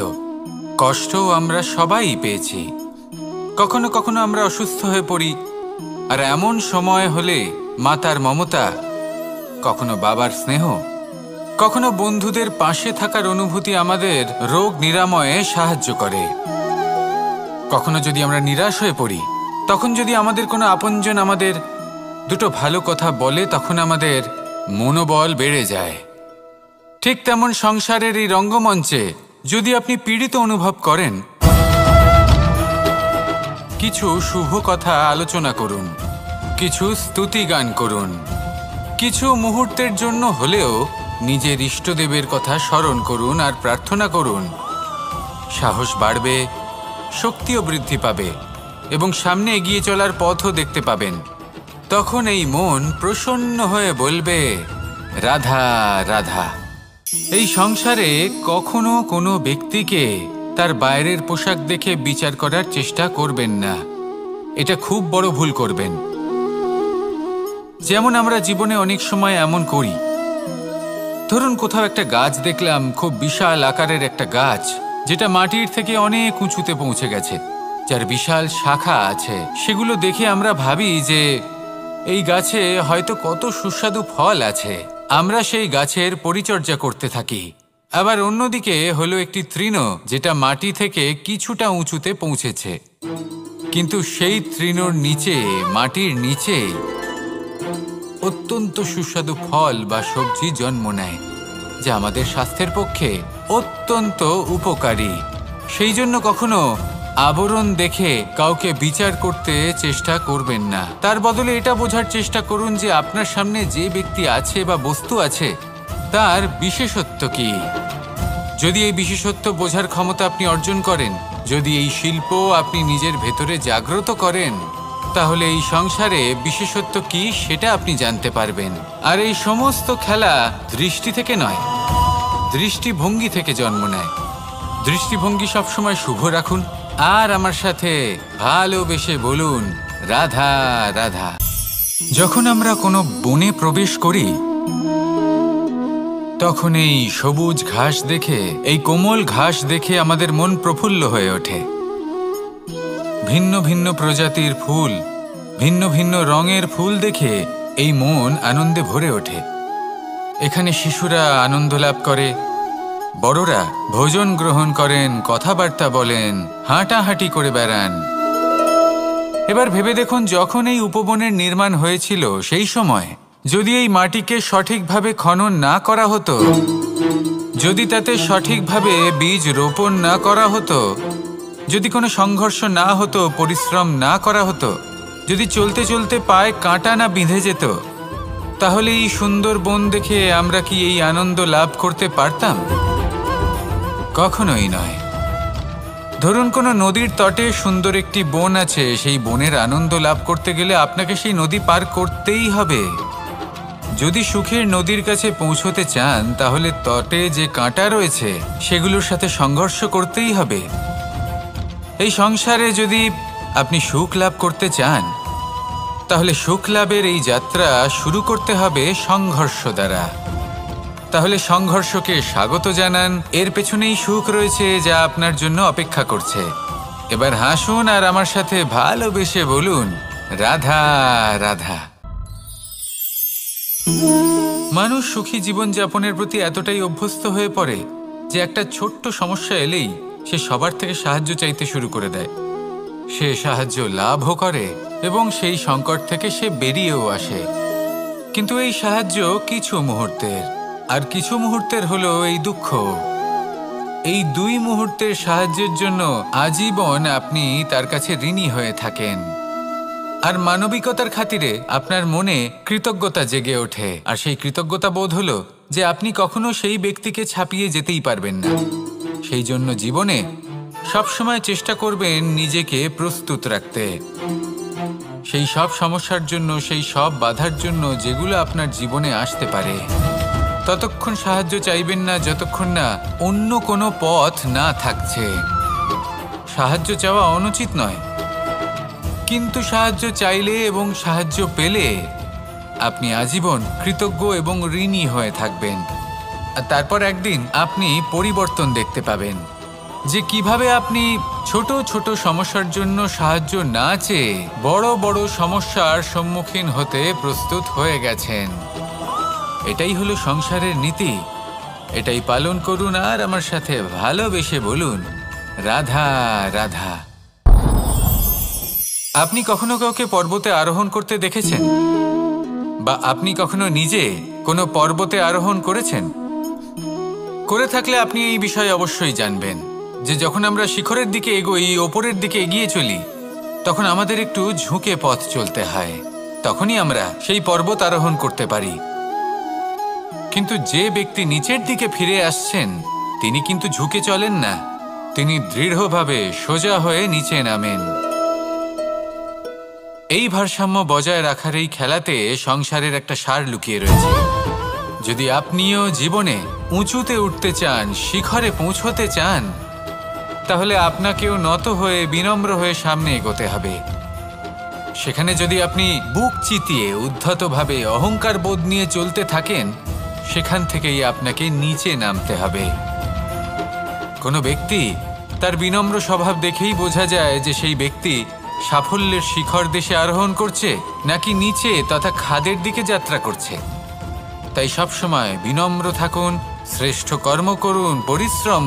কষ্টও আমরা সবাই পেয়েছি। কখনো কখনো আমরা অসুস্থ হয়ে পড়ি, আর এমন সময় হলে মাতার মমতা, কখনো বাবার স্নেহ, কখনো বন্ধুদের পাশে থাকার অনুভূতি আমাদের রোগ নিরাময়ে সাহায্য করে। কখনো যদি আমরা নিরাশ হয়ে পড়ি তখন যদি আমাদের কোনো আপনজন আমাদের দুটো ভালো কথা বলে তখন আমাদের মনোবল বেড়ে যায়। ঠিক তেমন সংসারের এই রঙ্গমঞ্চে যদি আপনি পীড়িত অনুভব করেন কিছু শুভ কথা আলোচনা করুন, কিছু স্তুতি গান করুন, কিছু মুহূর্তের জন্য হলেও নিজের ইষ্টদেবের কথা স্মরণ করুন আর প্রার্থনা করুন। সাহস বাড়বে, শক্তিও বৃদ্ধি পাবে এবং সামনে এগিয়ে চলার পথও দেখতে পাবেন। তখন এই মন প্রসন্ন হয়ে বলবে রাধা রাধা। এই সংসারে কখনো কোনো ব্যক্তিকে তার বাইরের পোশাক দেখে বিচার করার চেষ্টা করবেন না, এটা খুব বড় ভুল করবেন। যেমন আমরা জীবনে অনেক সময় এমন করি, ধরুন কোথাও একটা গাছ দেখলাম, খুব বিশাল আকারের একটা গাছ যেটা মাটির থেকে অনেক উঁচুতে পৌঁছে গেছে। যার বিশাল শাখা আছে, সেগুলো দেখে আমরা ভাবি যে এই গাছে হয়তো কত সুস্বাদু ফল আছে। আমরা সেই গাছের পরিচর্যা করতে থাকি। আবার অন্যদিকে হলো একটি তৃণ, যেটা মাটি থেকে কিছুটা উঁচুতে পৌঁছেছে, কিন্তু সেই তৃণর নিচে, মাটির নিচে অত্যন্ত সুস্বাদু ফল বা সবজি জন্ম নেয়, যা আমাদের স্বাস্থ্যের পক্ষে অত্যন্ত উপকারী। সেই জন্য কখনো আবরণ দেখে কাউকে বিচার করতে চেষ্টা করবেন না। তার বদলে এটা বোঝার চেষ্টা করুন যে আপনার সামনে যে ব্যক্তি আছে বা বস্তু আছে তার বিশেষত্ব কি। যদি এই বিশেষত্ব বোঝার ক্ষমতা আপনি অর্জন করেন, যদি এই শিল্প আপনি নিজের ভেতরে জাগ্রত করেন, তাহলে এই সংসারে বিশেষত্ব কি সেটা আপনি জানতে পারবেন। আর এই সমস্ত খেলা দৃষ্টি থেকে নয়, দৃষ্টিভঙ্গি থেকে জন্ম নেয়। দৃষ্টিভঙ্গি সবসময় শুভ রাখুন আর আমার সাথে ভালোবেসে বলুন, রাধা রাধা। যখন আমরা কোনো বনে প্রবেশ করি, তখন এই সবুজ ঘাস দেখে, এই কোমল ঘাস দেখে আমাদের মন প্রফুল্ল হয়ে ওঠে। ভিন্ন ভিন্ন প্রজাতির ফুল, ভিন্ন ভিন্ন রঙের ফুল দেখে এই মন আনন্দে ভরে ওঠে। এখানে শিশুরা আনন্দ লাভ করে, বড়রা ভোজন গ্রহণ করেন, কথাবার্তা বলেন, হাঁটাহাঁটি করে বেড়ান। এবার ভেবে দেখুন, যখন এই উপবনের নির্মাণ হয়েছিল সেই সময় যদি এই মাটিকে সঠিকভাবে খনন না করা হতো, যদি তাতে সঠিকভাবে বীজ রোপণ না করা হতো, যদি কোনো সংঘর্ষ না হতো, পরিশ্রম না করা হতো, যদি চলতে চলতে পায়ে কাঁটা না বিঁধে যেত, তাহলে এই সুন্দর বন দেখে আমরা কি এই আনন্দ লাভ করতে পারতাম? কখনোই নয়। ধরুন কোনো নদীর তটে সুন্দর একটি বন আছে, সেই বনের আনন্দ লাভ করতে গেলে আপনাকে সেই নদী পার করতেই হবে। যদি সুখের নদীর কাছে পৌঁছতে চান, তাহলে তটে যে কাঁটা রয়েছে সেগুলোর সাথে সংঘর্ষ করতেই হবে। এই সংসারে যদি আপনি সুখ লাভ করতে চান, তাহলে সুখ লাভের এই যাত্রা শুরু করতে হবে সংঘর্ষ দ্বারা। তাহলে সংঘর্ষকে স্বাগত জানান, এর পেছনেই সুখ রয়েছে যা আপনার জন্য অপেক্ষা করছে। এবার হাসুন আর আমার সাথে ভালোবেসে বলুন, রাধা রাধা। মানুষ সুখী জীবনযাপনের প্রতি এতটাই অভ্যস্ত হয়ে পড়ে যে একটা ছোট্ট সমস্যা এলেই সে সবার থেকে সাহায্য চাইতে শুরু করে দেয়। সে সাহায্য লাভও করে এবং সেই সংকট থেকে সে বেরিয়েও আসে। কিন্তু এই সাহায্য কিছু মুহূর্তের, আর কিছু মুহূর্তের হলো এই দুঃখ। এই দুই মুহূর্তের সাহায্যের জন্য আজীবন আপনি তার কাছে ঋণী হয়ে থাকেন। আর মানবিকতার খাতিরে আপনার মনে কৃতজ্ঞতা জেগে ওঠে। আর সেই কৃতজ্ঞতা বোধ হলো যে আপনি কখনো সেই ব্যক্তিকে ছাপিয়ে যেতেই পারবেন না। সেই জন্য জীবনে সবসময় চেষ্টা করবেন নিজেকে প্রস্তুত রাখতে সেই সব সমস্যার জন্য, সেই সব বাধার জন্য যেগুলো আপনার জীবনে আসতে পারে। ততক্ষণ সাহায্য চাইবেন না যতক্ষণ না অন্য কোনো পথ না থাকছে। সাহায্য চাওয়া অনুচিত নয়, কিন্তু সাহায্য চাইলে এবং সাহায্য পেলে আপনি আজীবন কৃতজ্ঞ এবং ঋণী হয়ে থাকবেন। আর তারপর একদিন আপনি পরিবর্তন দেখতে পাবেন যে কিভাবে আপনি ছোট ছোট সমস্যার জন্য সাহায্য না চেয়ে বড় বড় সমস্যার সম্মুখীন হতে প্রস্তুত হয়ে গেছেন। এটাই হলো সংসারের নীতি। এটাই পালন করুন আর আমার সাথে ভালোবেসে বলুন, রাধা রাধা। আপনি কখনো কাউকে পর্বতে আরোহণ করতে দেখেছেন? বা আপনি কখনো নিজে কোনো পর্বতে আরোহণ করেছেন? করে থাকলে আপনি এই বিষয়ে অবশ্যই জানবেন যে যখন আমরা শিখরের দিকে এগোই, ওপরের দিকে এগিয়ে চলি, তখন আমাদের একটু ঝুঁকে পথ চলতে হয়। তখনই আমরা সেই পর্বত আরোহণ করতে পারি। কিন্তু যে ব্যক্তি নিচের দিকে ফিরে আসছেন, তিনি কিন্তু ঝুঁকে চলেন না, তিনি দৃঢ়ভাবে সোজা হয়ে নিচে নামেন। এই ভারসাম্য বজায় রাখার এই খেলাতে সংসারের একটা সার লুকিয়ে রয়েছে। যদি আপনিও জীবনে উঁচুতে উঠতে চান, শিখরে পৌঁছতে চান, তাহলে আপনাকেও নত হয়ে, বিনম্র হয়ে সামনে এগোতে হবে। সেখানে যদি আপনি বুক চিতিয়ে উদ্ধতভাবে অহংকার বোধ নিয়ে চলতে থাকেন, সেখান থেকেই আপনাকে নিচে নামতে হবে। কোনো ব্যক্তি তার বিনম্র স্বভাব দেখেই বোঝা যায় যে সেই ব্যক্তি সাফল্যের শিখর দেশে আরোহণ করছে নাকি নিচে তথা খাদের দিকে যাত্রা করছে। তাই সবসময় বিনম্র থাকুন, শ্রেষ্ঠ কর্ম করুন, পরিশ্রম